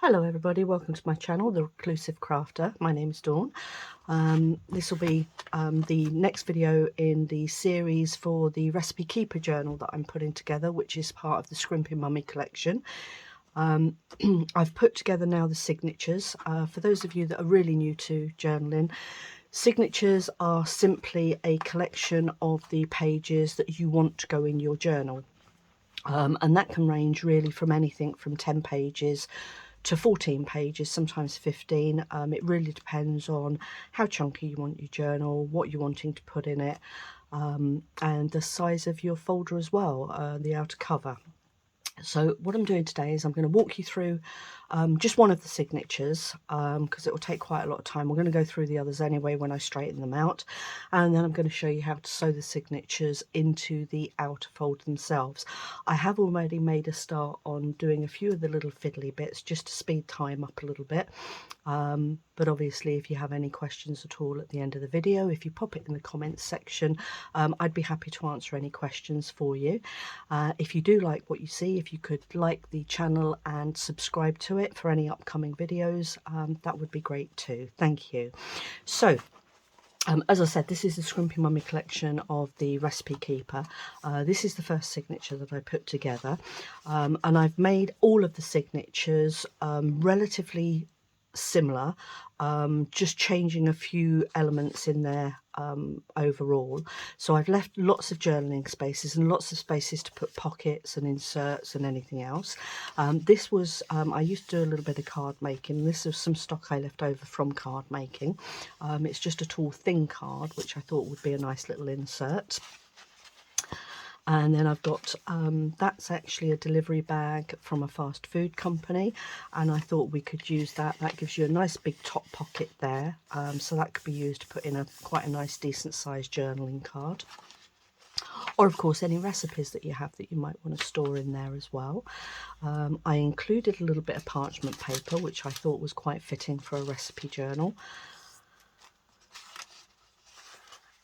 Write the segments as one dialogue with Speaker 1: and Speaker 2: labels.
Speaker 1: Hello everybody, welcome to my channel, The Reclusive Crafter. My name is Dawn. This will be the next video in the series for the Recipe Keeper journal that I'm putting together, which is part of the Scrimping Mummy collection. I've put together now the signatures. For those of you that are really new to journaling, signatures are simply a collection of the pages that you want to go in your journal. And that can range really from anything from 10 pages to 14 pages, sometimes 15. It really depends on how chunky you want your journal, what you're wanting to put in it, and the size of your folder as well, the outer cover. So what I'm doing today is I'm going to walk you through just one of the signatures because it will take quite a lot of time. We're going to go through the others anyway when I straighten them out, and then I'm going to show you how to sew the signatures into the outer fold themselves. I have already made a start on doing a few of the little fiddly bits just to speed time up a little bit. But obviously if you have any questions at all at the end of the video, if you pop it in the comments section, I'd be happy to answer any questions for you. If you do like what you see, if you could like the channel and subscribe to it for any upcoming videos, that would be great too. Thank you. So as I said, this is the Scrimping Mummy collection of the Recipe Keeper. This is the first signature that I put together, and I've made all of the signatures relatively similar, just changing a few elements in there overall. So I've left lots of journaling spaces and lots of spaces to put pockets and inserts and anything else. This was I used to do a little bit of card making. This was some stock I left over from card making. It's just a tall thin card which I thought would be a nice little insert. And then I've got that's actually a delivery bag from a fast food company, and I thought we could use that. That gives you a nice big top pocket there, so that could be used to put in quite a nice decent sized journaling card, or of course any recipes that you have that you might want to store in there as well. I included a little bit of parchment paper which I thought was quite fitting for a recipe journal.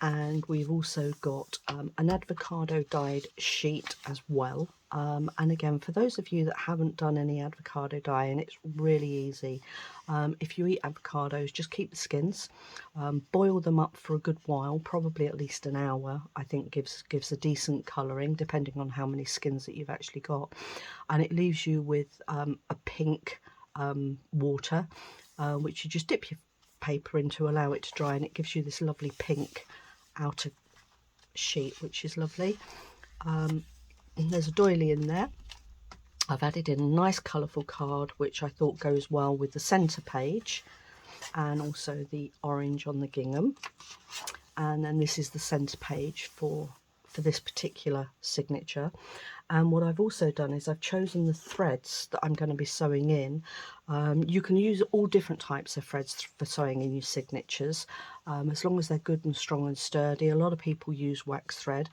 Speaker 1: And we've also got an avocado dyed sheet as well. And again, for those of you that haven't done any avocado dyeing, it's really easy. If you eat avocados, just keep the skins, boil them up for a good while, probably at least an hour. I think gives a decent colouring depending on how many skins that you've actually got, and it leaves you with a pink water, which you just dip your paper in to allow it to dry, and it gives you this lovely pink outer sheet, which is lovely. And there's a doily in there. I've added in a nice colourful card which I thought goes well with the centre page and also the orange on the gingham. And then this is the centre page for this particular signature. And what I've also done is I've chosen the threads that I'm going to be sewing in. You can use all different types of threads for sewing in your signatures, as long as they're good and strong and sturdy. A lot of people use wax thread.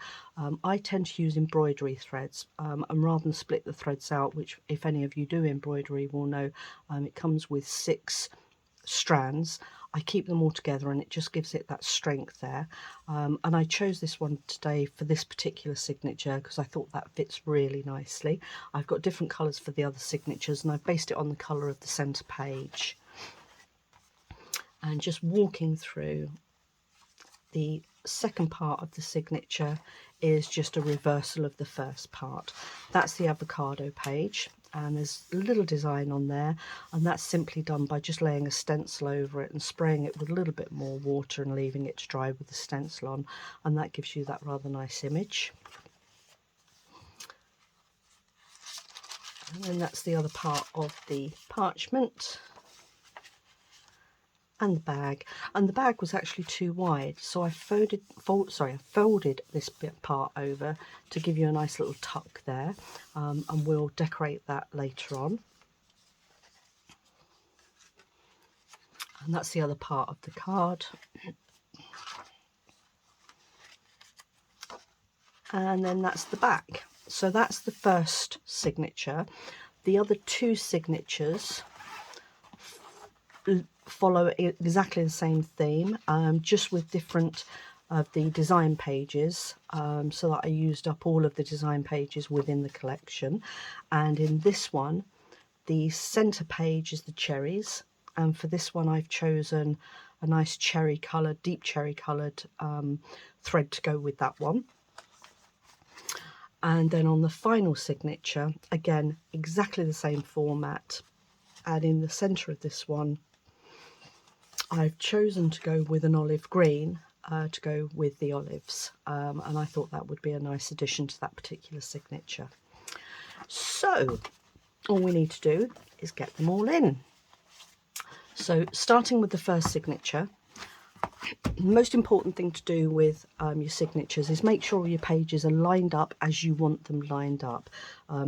Speaker 1: I tend to use embroidery threads, and rather than split the threads out, which if any of you do embroidery will know, it comes with 6 strands. I keep them all together and it just gives it that strength there, and I chose this one today for this particular signature because I thought that fits really nicely. I've got different colours for the other signatures and I've based it on the colour of the centre page. And just walking through the second part of the signature is just a reversal of the first part. That's the avocado page, and there's a little design on there, and that's simply done by just laying a stencil over it and spraying it with a little bit more water and leaving it to dry with the stencil on, and that gives you that rather nice image. And then that's the other part of the parchment and the bag, and the bag was actually too wide, so I folded this bit part over to give you a nice little tuck there, and we'll decorate that later on. And that's the other part of the card. And then that's the back. So that's the first signature. The other 2 signatures follow exactly the same theme, just with different of the design pages, so that I used up all of the design pages within the collection. And in this one the center page is the cherries, and for this one I've chosen a nice cherry coloured, deep cherry coloured thread to go with that one. And then on the final signature, again exactly the same format, and in the center of this one I've chosen to go with an olive green to go with the olives, and I thought that would be a nice addition to that particular signature. So all we need to do is get them all in. So starting with the first signature, the most important thing to do with your signatures is make sure your pages are lined up as you want them lined up.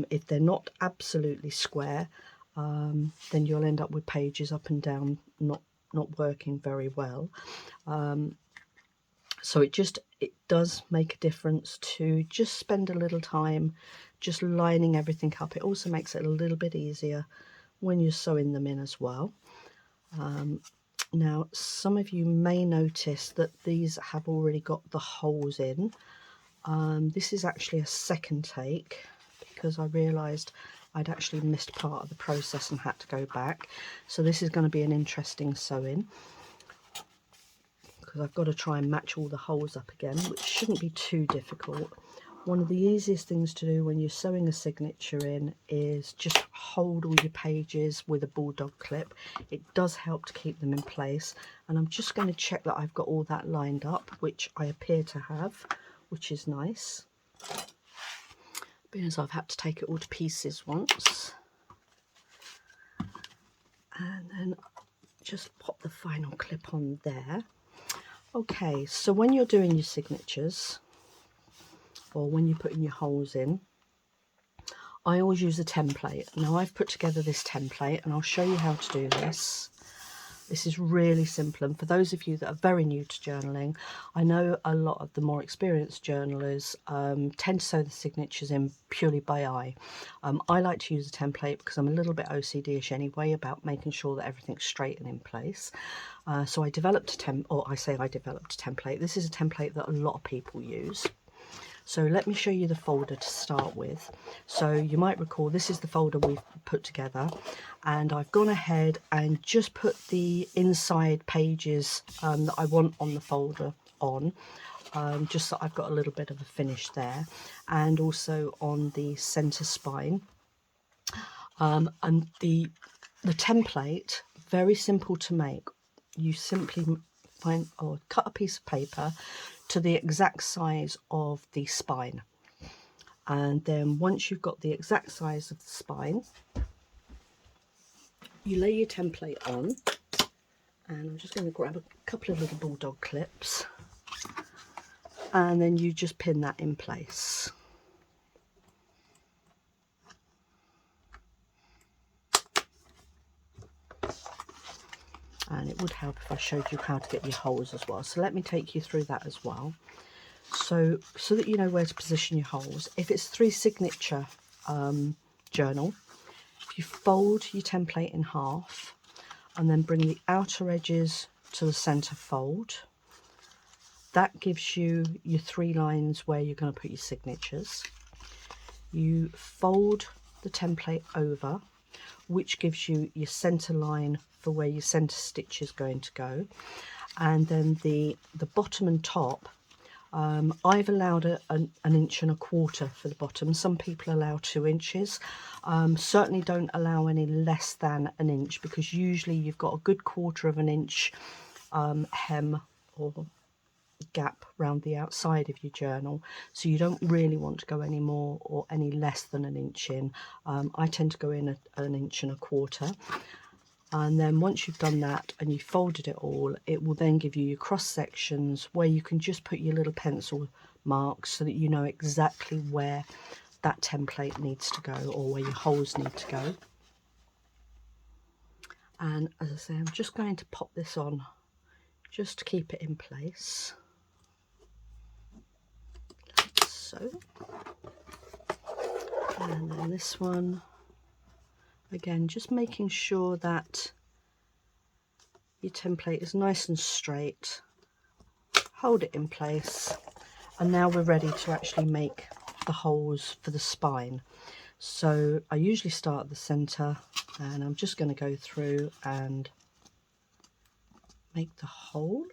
Speaker 1: If they're not absolutely square, then you'll end up with pages up and down not working very well. So it does make a difference to just spend a little time just lining everything up. It also makes it a little bit easier when you're sewing them in as well. Now some of you may notice that these have already got the holes in. This is actually a second take because I realised I'd actually missed part of the process and had to go back. So this is going to be an interesting sewing, because I've got to try and match all the holes up again, which shouldn't be too difficult. One of the easiest things to do when you're sewing a signature in is just hold all your pages with a bulldog clip. It does help to keep them in place, and I'm just going to check that I've got all that lined up, which I appear to have, which is nice, because I've had to take it all to pieces once. And then just pop the final clip on there. Okay, so when you're doing your signatures, or when you're putting your holes in, I always use a template. Now I've put together this template and I'll show you how to do this. This is really simple, and for those of you that are very new to journaling, I know a lot of the more experienced journalers tend to sew the signatures in purely by eye. I like to use a template because I'm a little bit OCD-ish anyway about making sure that everything's straight and in place. So I developed a template. This is a template that a lot of people use. So let me show you the folder to start with. So you might recall this is the folder we've put together, and I've gone ahead and just put the inside pages that I want on the folder on, just so I've got a little bit of a finish there, and also on the center spine. And the template, very simple to make. You simply find or cut a piece of paper to the exact size of the spine, and then once you've got the exact size of the spine, you lay your template on, and I'm just going to grab a couple of little bulldog clips, and then you just pin that in place. And it would help if I showed you how to get your holes as well, so let me take you through that as well, so that you know where to position your holes. If it's 3 signature journal, if you fold your template in half and then bring the outer edges to the center fold, that gives you your 3 lines where you're going to put your signatures. You fold the template over, which gives you your center line for where your center stitch is going to go, and then the bottom and top, I've allowed an 1.25 inches for the bottom. Some people allow 2 inches. Certainly don't allow any less than 1 inch, because usually you've got a good 1/4 inch hem or gap round the outside of your journal, so you don't really want to go any more or any less than 1 inch in. I tend to go in 1.25 inches, and then once you've done that and you've folded it all, it will then give you your cross sections where you can just put your little pencil marks so that you know exactly where that template needs to go, or where your holes need to go. And as I say, I'm just going to pop this on just to keep it in place. So, and then this one, again, just making sure that your template is nice and straight. Hold it in place, and now we're ready to actually make the holes for the spine. So I usually start at the center, and I'm just going to go through and make the hole.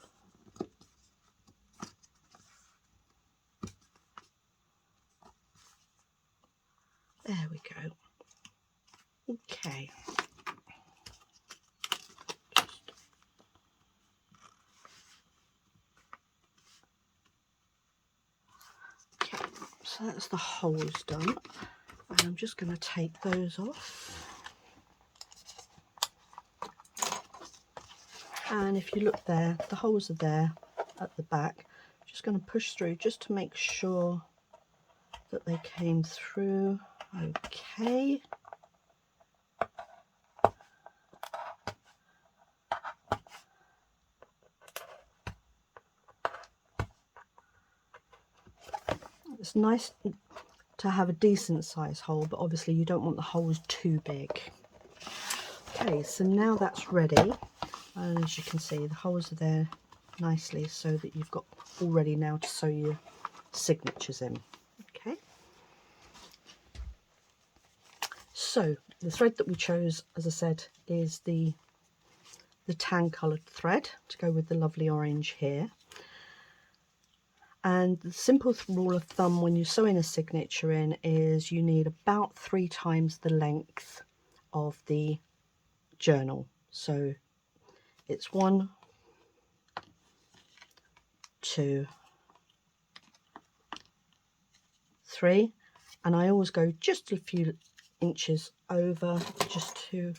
Speaker 1: There we go. Okay. Okay, so that's the holes done. And I'm just going to take those off. And if you look there, the holes are there at the back. I'm just going to push through just to make sure that they came through okay. It's nice to have a decent size hole, but obviously you don't want the holes too big. Okay, so now that's ready, and as you can see the holes are there nicely so that you've got all ready now to sew your signatures in. Okay, so the thread that we chose, as I said, is the tan coloured thread to go with the lovely orange here. And the simple rule of thumb when you're sewing a signature in is you need about 3 times the length of the journal. So it's 1, 2, 3, and I always go just a few inches over just to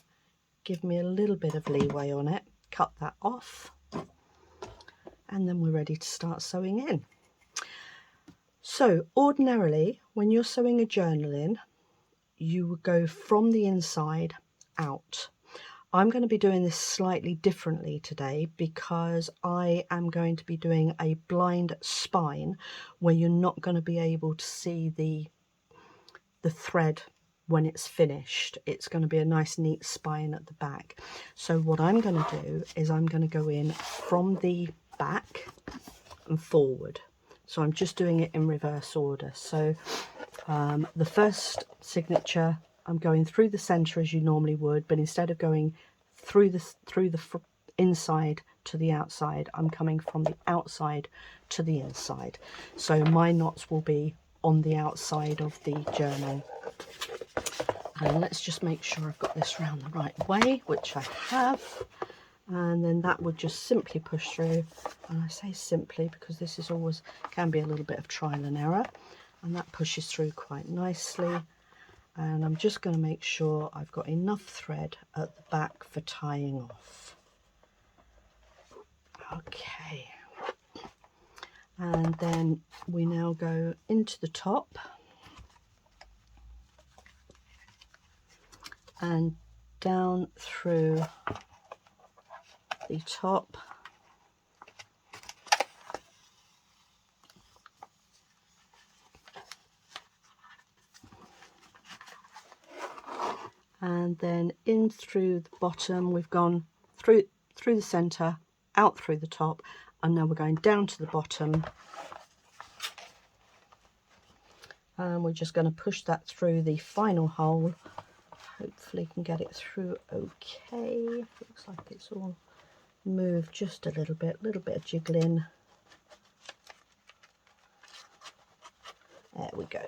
Speaker 1: give me a little bit of leeway on it. Cut that off, and then we're ready to start sewing in. So ordinarily when you're sewing a journal in, you would go from the inside out. I'm going to be doing this slightly differently today because I am going to be doing a blind spine where you're not going to be able to see the thread when it's finished. It's going to be a nice neat spine at the back. So what I'm going to do is I'm going to go in from the back and forward. So I'm just doing it in reverse order. So the first signature, I'm going through the center as you normally would, but instead of going through the inside to the outside, I'm coming from the outside to the inside. So my knots will be on the outside of the journal. And let's just make sure I've got this round the right way, which I have. And then that would just simply push through. And I say simply because this is always can be a little bit of trial and error. And that pushes through quite nicely. And I'm just going to make sure I've got enough thread at the back for tying off. Okay, and then we now go into the top and down through the top, and then in through the bottom. We've gone through the center, out through the top, and now we're going down to the bottom, and we're just going to push that through the final hole. Hopefully can get it through okay. Looks like it's all moved just a little bit of jiggling. There we go,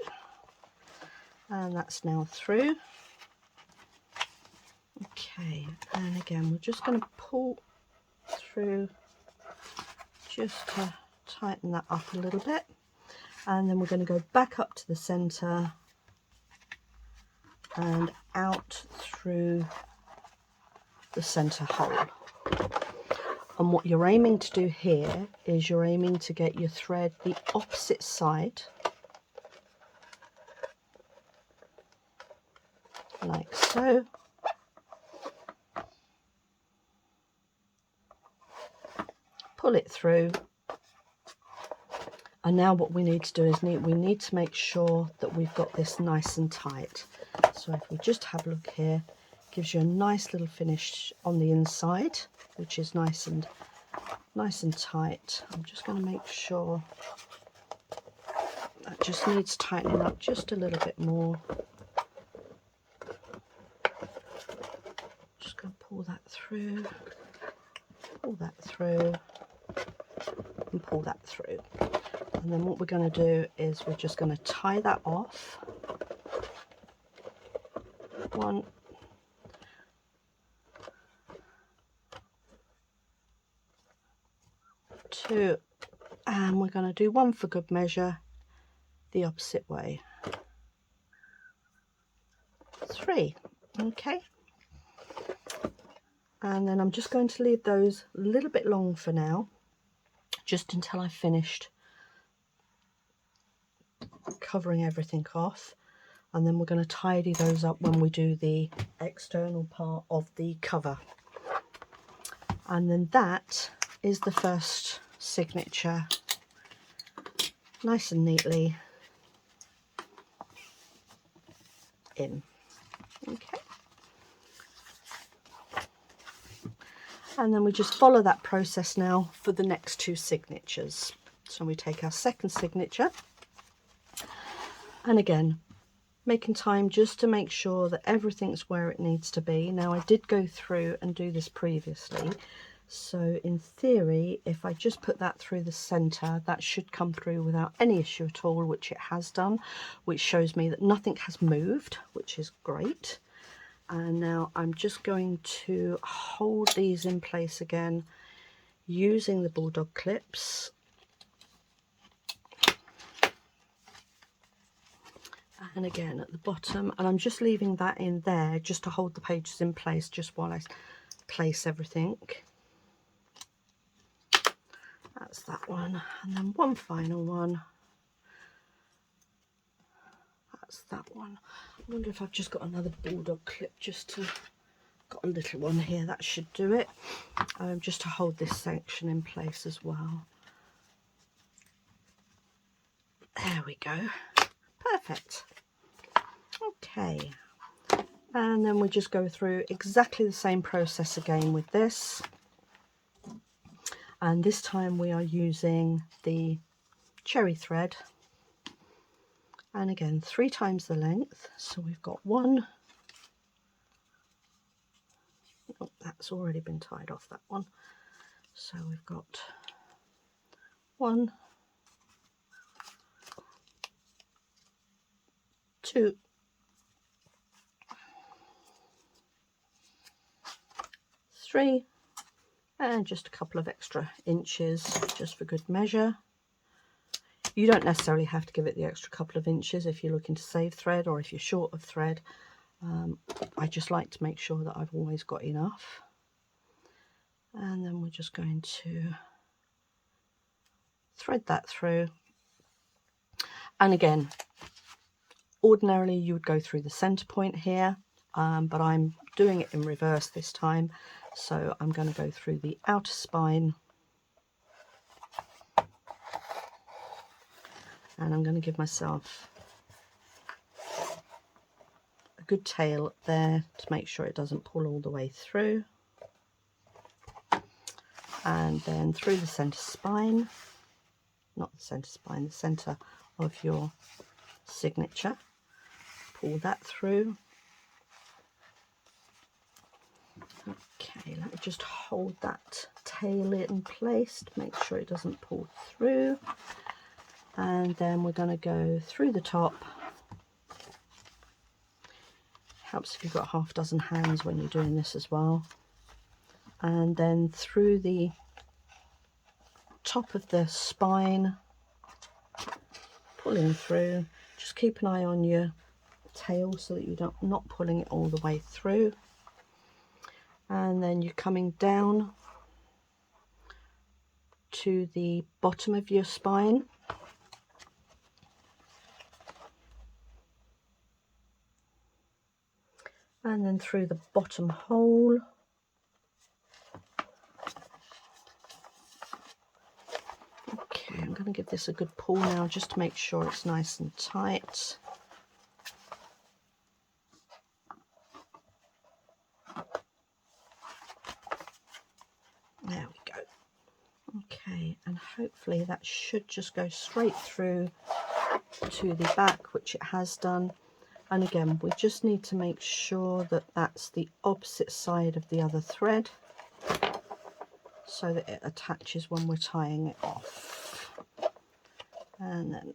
Speaker 1: and that's now through. Okay, and again we're just going to pull through just to tighten that up a little bit, and then we're going to go back up to the center and out through the center hole. And what you're aiming to do here is you're aiming to get your thread the opposite side, like so. Pull it through, and now what we need to do is we need to make sure that we've got this nice and tight. So if we just have a look here, it gives you a nice little finish on the inside, which is nice and tight. I'm just going to make sure that just needs tightening up just a little bit more. pull that through, pull that through, and pull that through. And then what we're going to do is we're just going to tie that off. 1, 2, and we're going to do 1 for good measure the opposite way. 3. Okay, and then I'm just going to leave those a little bit long for now, just until I've finished covering everything off, and then we're going to tidy those up when we do the external part of the cover. And then that is the first signature, nice and neatly in. Okay, and then we just follow that process now for the next 2 signatures. So we take our second signature, and again making time just to make sure that everything's where it needs to be. Now I did go through and do this previously, so in theory if I just put that through the center, that should come through without any issue at all, which it has done, which shows me that nothing has moved, which is great. And now I'm just going to hold these in place again using the bulldog clips. And again at the bottom, and I'm just leaving that in there just to hold the pages in place just while I place everything. That's that one, and then 1 final one. That's that one. I wonder if I've just got another bulldog clip, just to, got a little one here, that should do it, just to hold this section in place as well. There we go, perfect. Okay, and then we just go through exactly the same process again with this, and this time we are using the cherry thread, and again 3 times the length. So we've got 1, oh, that's already been tied off, that one. So we've got 1, 2, 3, and just a couple of extra inches just for good measure. You don't necessarily have to give it the extra couple of inches if you're looking to save thread or if you're short of thread. I just like to make sure that I've always got enough. And then we're just going to thread that through. And again, ordinarily you would go through the center point here, but I'm doing it in reverse this time. So I'm going to go through the outer spine, and I'm going to give myself a good tail there to make sure it doesn't pull all the way through, and then through the center spine, not the center spine, the center of your signature, pull that through. Okay, let me just hold that tail in place to make sure it doesn't pull through, and then we're going to go through the top. Helps if you've got half a dozen hands when you're doing this as well, and then through the top of the spine, pulling through. Just keep an eye on your tail so that you're not pulling it all the way through. And then you're coming down to the bottom of your spine, and then through the bottom hole. Okay, I'm going to give this a good pull now just to make sure it's nice and tight. There we go. Okay, and hopefully that should just go straight through to the back, which it has done. And again, we just need to make sure that that's the opposite side of the other thread so that it attaches when we're tying it off. And then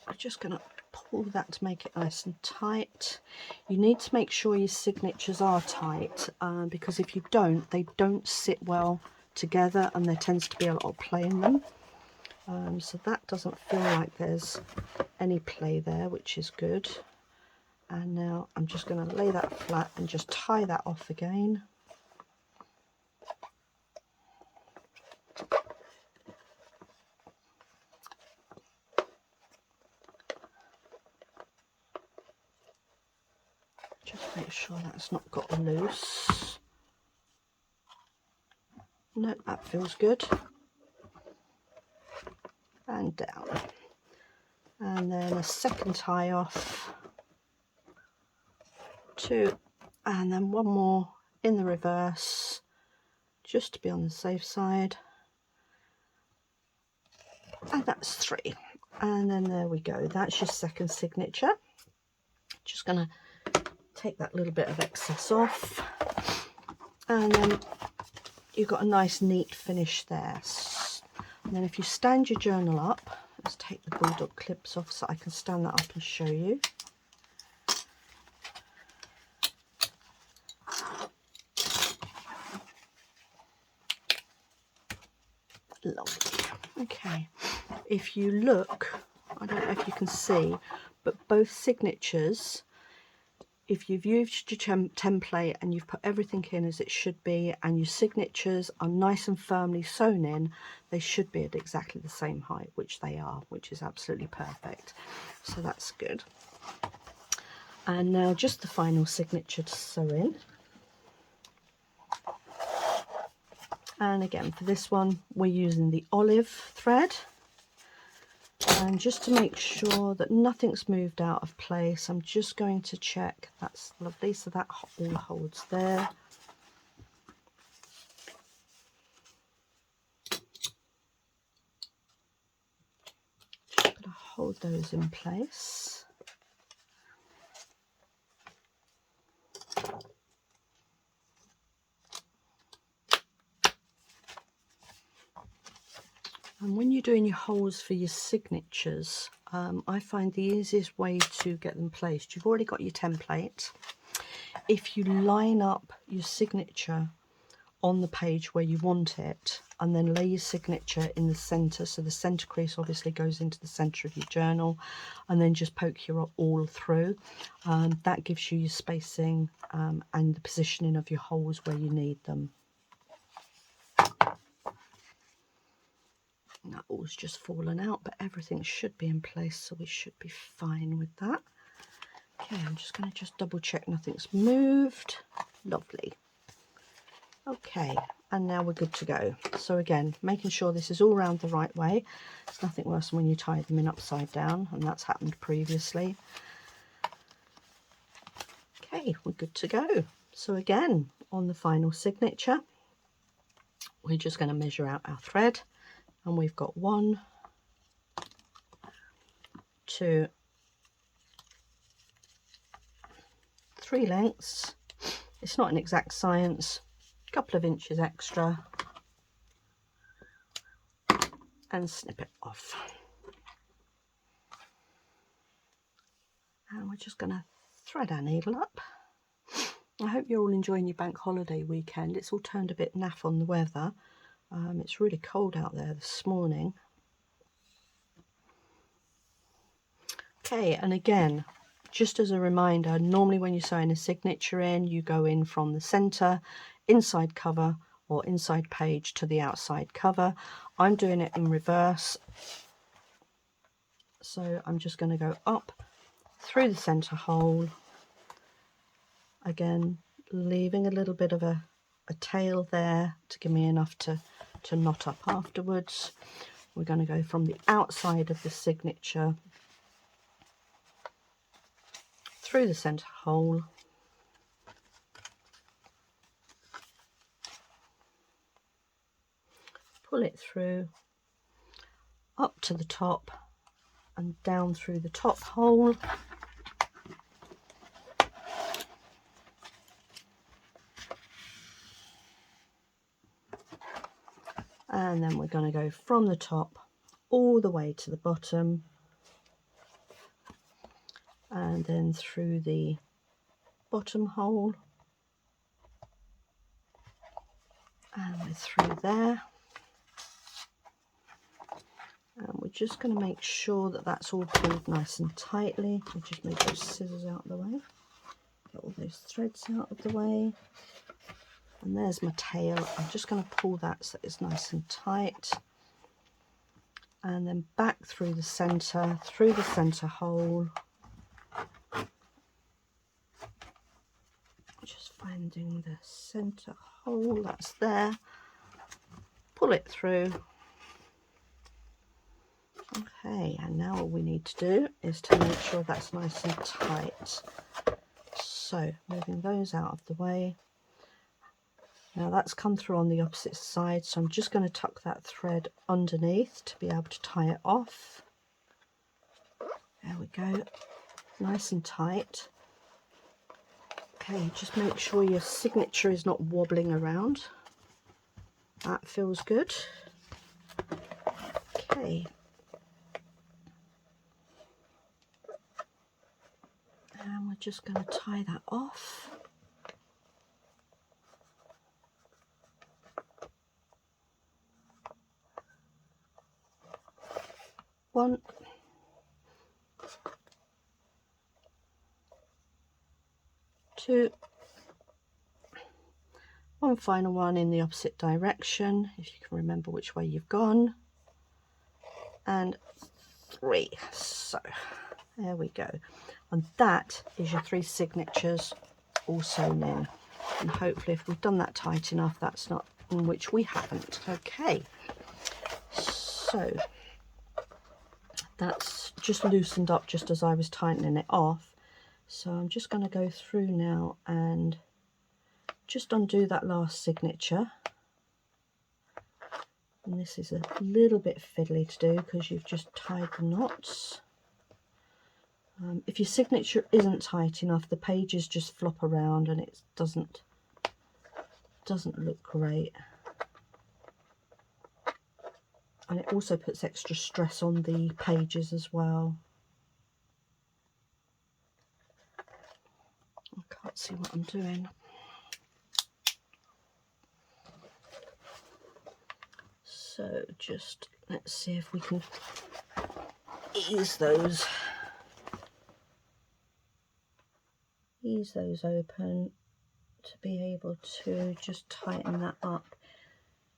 Speaker 1: we're just going to pull that to make it nice and tight. You need to make sure your signatures are tight because if you don't, they don't sit well together and there tends to be a lot of play in them. So that doesn't feel like there's any play there, which is good. And now I'm just going to lay that flat and just tie that off again. Just make sure that's not got loose. No, that feels good. And down. And then a second tie off. 2, and then one more in the reverse, just to be on the safe side. And that's 3. And then there we go. That's your second signature. Just going to take that little bit of excess off. And then you've got a nice neat finish there. And then if you stand your journal up, let's take the bulldog clips off so I can stand that up and show you. Lovely. Okay, if you look, I don't know if you can see, but both signatures, if you've used your template and you've put everything in as it should be and your signatures are nice and firmly sewn in, they should be at exactly the same height, which they are, which is absolutely perfect. So that's good. And now just the final signature to sew in. And again, for this one, we're using the olive thread. And just to make sure that nothing's moved out of place, I'm just going to check. That's lovely. So that all holds there. Just going to hold those in place. And when you're doing your holes for your signatures, I find the easiest way to get them placed, you've already got your template. If you line up your signature on the page where you want it and then lay your signature in the center, so the center crease obviously goes into the center of your journal, and then just poke your all through, that gives you your spacing and the positioning of your holes where you need them. That all's just fallen out, but everything should be in place, so we should be fine with that. Okay, I'm just going to just double check nothing's moved. Lovely. Okay, and now we're good to go. So again, making sure this is all round the right way. It's nothing worse than when you tie them in upside down, and that's happened previously. Okay, we're good to go. So again, on the final signature, we're just going to measure out our thread. And we've got 1, 2, 3 lengths. It's not an exact science, a couple of inches extra, and snip it off. And we're just going to thread our needle up. I hope you're all enjoying your bank holiday weekend. It's all turned a bit naff on the weather. It's really cold out there this morning. Okay, and again, just as a reminder, normally when you're sewing a signature in, you go in from the center, inside cover or inside page to the outside cover. I'm doing it in reverse. So I'm just going to go up through the center hole. Again, leaving a little bit of a tail there to give me enough to knot up afterwards. We're going to go from the outside of the signature through the center hole, pull it through, up to the top and down through the top hole, and then we're going to go from the top all the way to the bottom, and then through the bottom hole, and we're through there, and we're just going to make sure that that's all pulled nice and tightly. I'll just move those scissors out of the way, get all those threads out of the way, and there's my tail. I'm just going to pull that so it's nice and tight, and then back through the center hole, just finding the center hole that's there, pull it through. Okay, and now all we need to do is to make sure that's nice and tight. So moving those out of the way. Now that's come through on the opposite side, so I'm just going to tuck that thread underneath to be able to tie it off. There we go, nice and tight. Okay, just make sure your signature is not wobbling around. That feels good. Okay. And we're just going to tie that off. One, two, one final one in the opposite direction, if you can remember which way you've gone, and three. So there we go, and that is your 3 signatures all sewn in. And hopefully if we've done that tight enough, that's not, in which we haven't. Okay, so that's just loosened up just as I was tightening it off. So I'm just going to go through now and just undo that last signature. And this is a little bit fiddly to do because you've just tied the knots. If your signature isn't tight enough, the pages just flop around and it doesn't look great. And it also puts extra stress on the pages as well. I can't see what I'm doing. So just let's see if we can ease those open to be able to just tighten that up.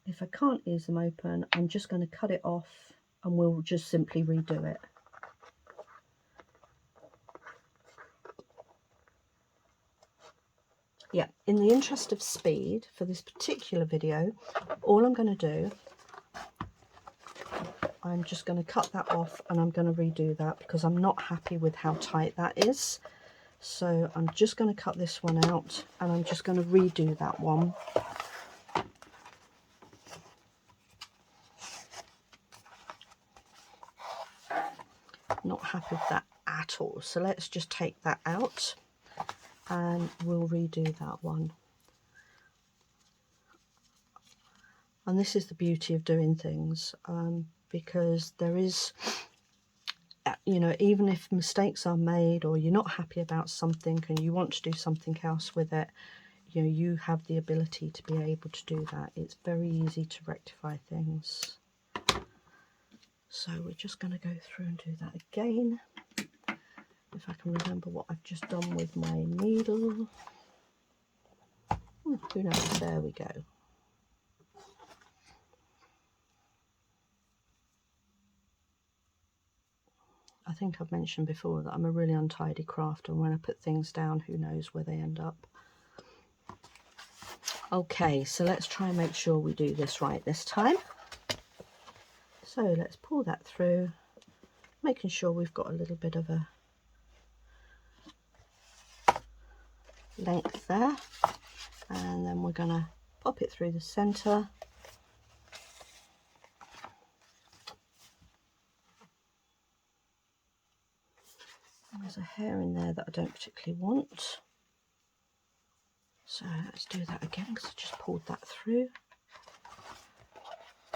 Speaker 1: If I can't ease them open, I'm just going to cut it off and we'll just simply redo it. Yeah, in the interest of speed for this particular video, all I'm going to do, I'm just going to cut that off and I'm going to redo that because I'm not happy with how tight that is. So I'm just going to cut this one out and I'm just going to redo that one. Not happy with that at all. So let's just take that out and we'll redo that one. And this is the beauty of doing things, because there is, you know, even if mistakes are made or you're not happy about something and you want to do something else with it, you know, you have the ability to be able to do that. It's very easy to rectify things. So we're just going to go through and do that again. If I can remember what I've just done with my needle. Who knows? There we go. I think I've mentioned before that I'm a really untidy crafter, and when I put things down, who knows where they end up. Okay, so let's try and make sure we do this right this time. So let's pull that through, making sure we've got a little bit of a length there, and then we're going to pop it through the centre. There's a hair in there that I don't particularly want, so let's do that again because I just pulled that through.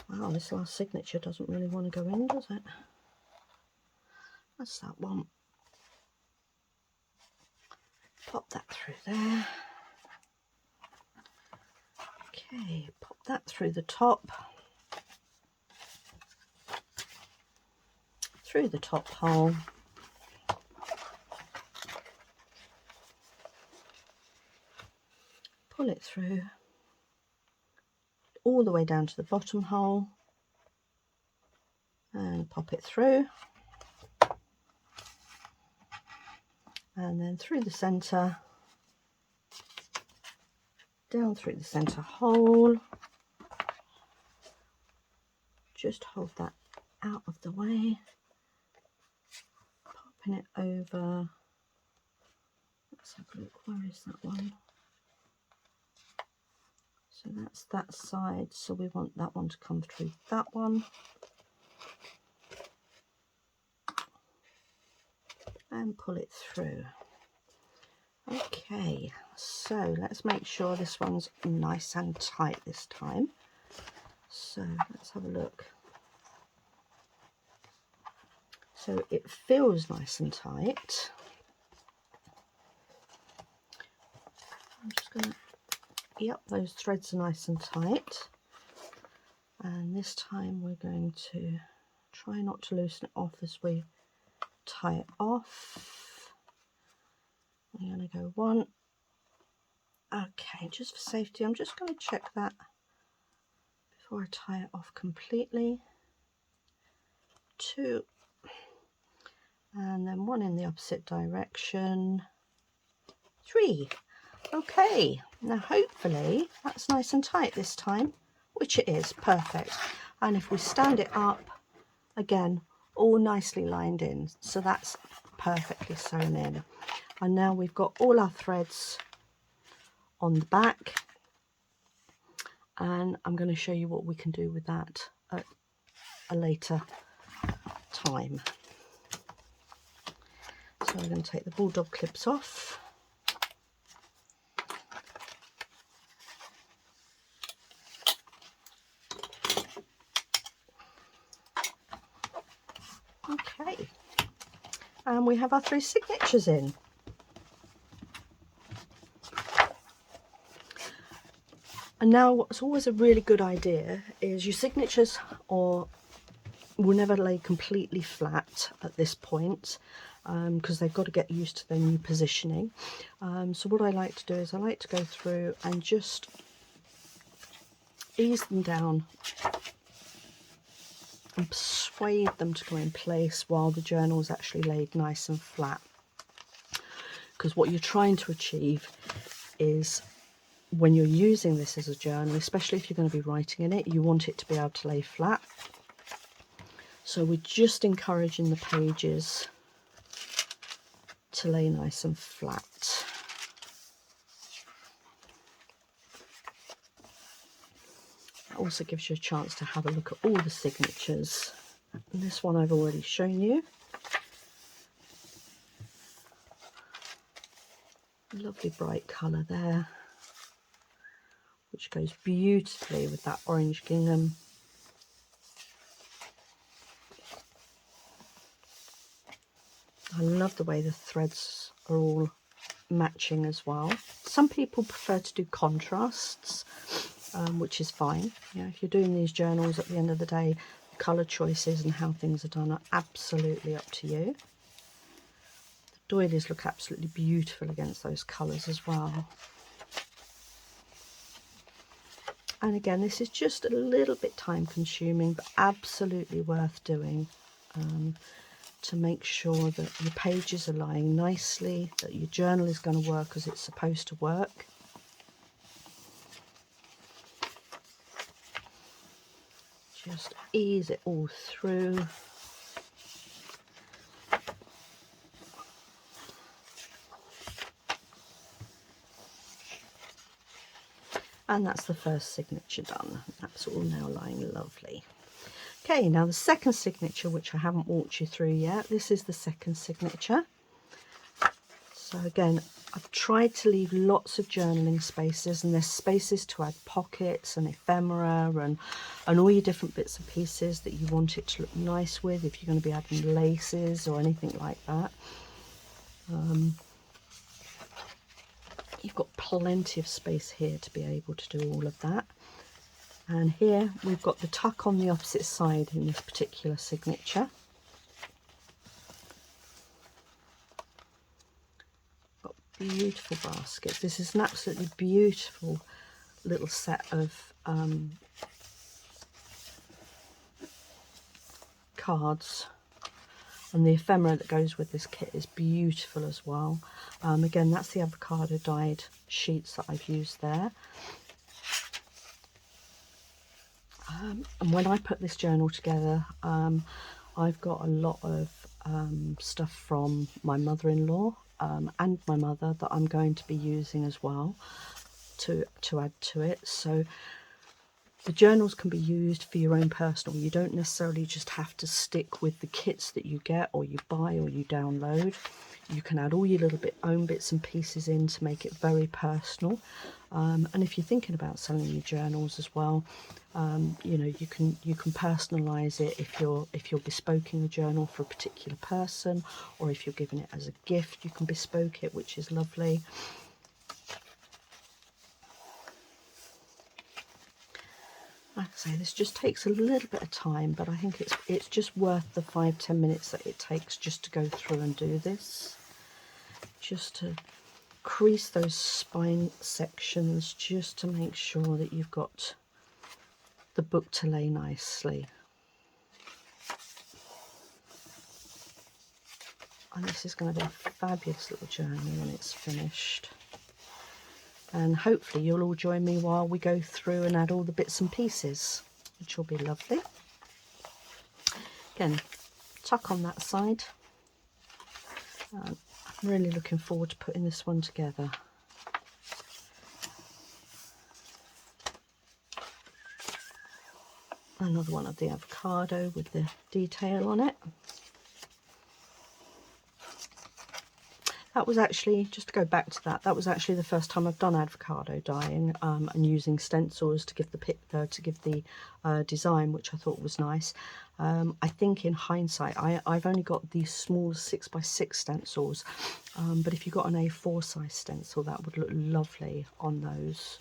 Speaker 1: Wow, this last signature doesn't really want to go in, does it? That's that one. Pop that through there. Okay, pop that through the top. Through the top hole. Pull it through all the way down to the bottom hole and pop it through, and then through the centre, down through the centre hole. Just hold that out of the way, popping it over. Let's have a look, where is that one? So that's that side, so we want that one to come through that one. And pull it through. Okay, so let's make sure this one's nice and tight this time. So let's have a look. So it feels nice and tight. I'm just going to, yep, those threads are nice and tight. And this time we're going to try not to loosen it off as we tie it off. I'm going to go one. Okay, just for safety, I'm just going to check that before I tie it off completely. 2, and then 1 in the opposite direction. 3. Okay, now hopefully that's nice and tight this time, which it is, perfect. And if we stand it up, again, all nicely lined in, so that's perfectly sewn in. And now we've got all our threads on the back, and I'm going to show you what we can do with that at a later time. So I'm going to take the bulldog clips off. Okay, and we have our 3 signatures in. And now what's always a really good idea is your signatures will never lay completely flat at this point, because they've got to get used to their new positioning. So what I like to do is I like to go through and just ease them down and persuade them to go in place while the journal is actually laid nice and flat. Because what you're trying to achieve is, when you're using this as a journal, especially if you're going to be writing in it, you want it to be able to lay flat. So we're just encouraging the pages to lay nice and flat. That also gives you a chance to have a look at all the signatures. And this one I've already shown you. Lovely bright colour there, which goes beautifully with that orange gingham. I love the way the threads are all matching as well. Some people prefer to do contrasts, which is fine. You know, if you're doing these journals, at the end of the day, the colour choices and how things are done are absolutely up to you. The doilies look absolutely beautiful against those colours as well. And again, this is just a little bit time consuming, but absolutely worth doing, to make sure that your pages are lying nicely, that your journal is going to work as it's supposed to work. Just ease it all through. And that's the first signature done. That's all now lying lovely. Okay, now the second signature, which I haven't walked you through yet, this is the second signature. So again, I've tried to leave lots of journaling spaces, and there's spaces to add pockets and ephemera and all your different bits and pieces that you want it to look nice with, if you're going to be adding laces or anything like that. You've got plenty of space here to be able to do all of that. And here we've got the tuck on the opposite side in this particular signature. Got beautiful baskets. This is an absolutely beautiful little set of cards, and the ephemera that goes with this kit is beautiful as well. Again, that's the avocado dyed sheets that I've used there. And when I put this journal together, I've got a lot of stuff from my mother-in-law and my mother that I'm going to be using as well to add to it. So the journals can be used for your own personal. You don't necessarily just have to stick with the kits that you get or you buy or you download. You can add all your little own bits and pieces in to make it very personal. And if you're thinking about selling your journals as well, you know, you can personalize it if you're bespoking a journal for a particular person, or if you're giving it as a gift, you can bespoke it, which is lovely. Like I say, this just takes a little bit of time, but I think it's just worth the 5-10 minutes that it takes just to go through and do this. Just to crease those spine sections, just to make sure that you've got the book to lay nicely. And this is going to be a fabulous little journey when it's finished. And hopefully you'll all join me while we go through and add all the bits and pieces, which will be lovely. Again, tuck on that side. I'm really looking forward to putting this one together. Another one of the avocado with the detail on it. That was actually, just to go back to that, that was actually the first time I've done avocado dyeing and using stencils to give the design, which I thought was nice. I think in hindsight, I've only got these small 6x6 stencils, but if you've got an A4 size stencil, that would look lovely on those.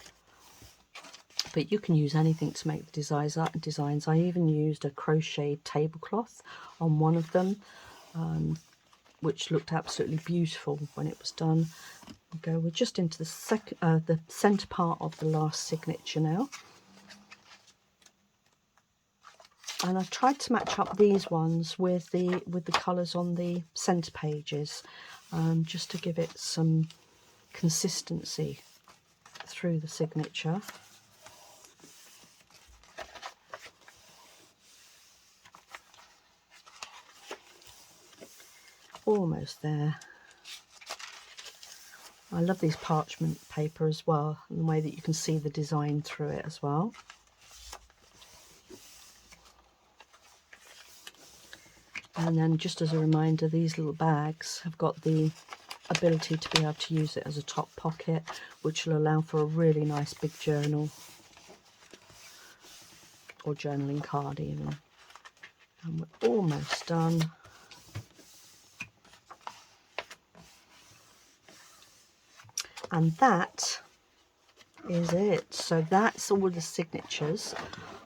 Speaker 1: But you can use anything to make the designs. I even used a crocheted tablecloth on one of them, which looked absolutely beautiful when it was done. We're just into the centre part of the last signature now. And I've tried to match up these ones with the colours on the centre pages, just to give it some consistency through the signature. Almost there. I love these parchment paper as well, and the way that you can see the design through it as well. And then, just as a reminder, these little bags have got the ability to be able to use it as a top pocket, which will allow for a really nice big journal or journaling card even. And we're almost done. And that is it. So that's all the signatures,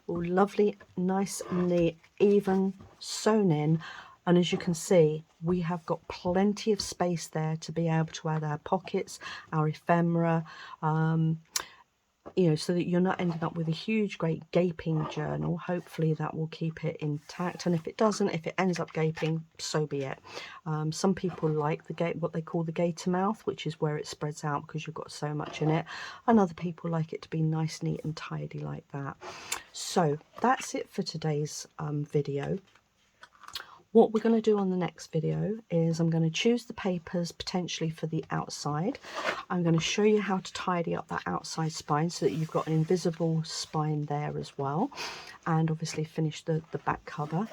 Speaker 1: all lovely, nice and neat, even sewn in. And as you can see, we have got plenty of space there to be able to add our pockets, our ephemera, you know, so that you're not ending up with a huge, great gaping journal. Hopefully that will keep it intact. And if it doesn't, if it ends up gaping, so be it. Some people like what they call the gator mouth, which is where it spreads out because you've got so much in it. And other people like it to be nice, neat and tidy like that. So that's it for today's video. What we're going to do on the next video is I'm going to choose the papers potentially for the outside. I'm going to show you how to tidy up that outside spine so that you've got an invisible spine there as well, and obviously finish the back cover.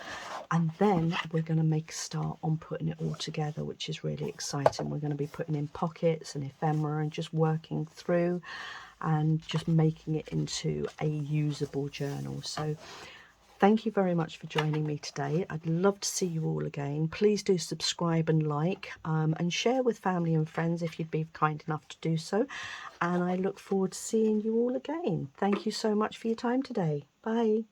Speaker 1: And then we're going to make a start on putting it all together, which is really exciting. We're going to be putting in pockets and ephemera and just working through and just making it into a usable journal. So thank you very much for joining me today. I'd love to see you all again. Please do subscribe and like, and share with family and friends if you'd be kind enough to do so. And I look forward to seeing you all again. Thank you so much for your time today. Bye.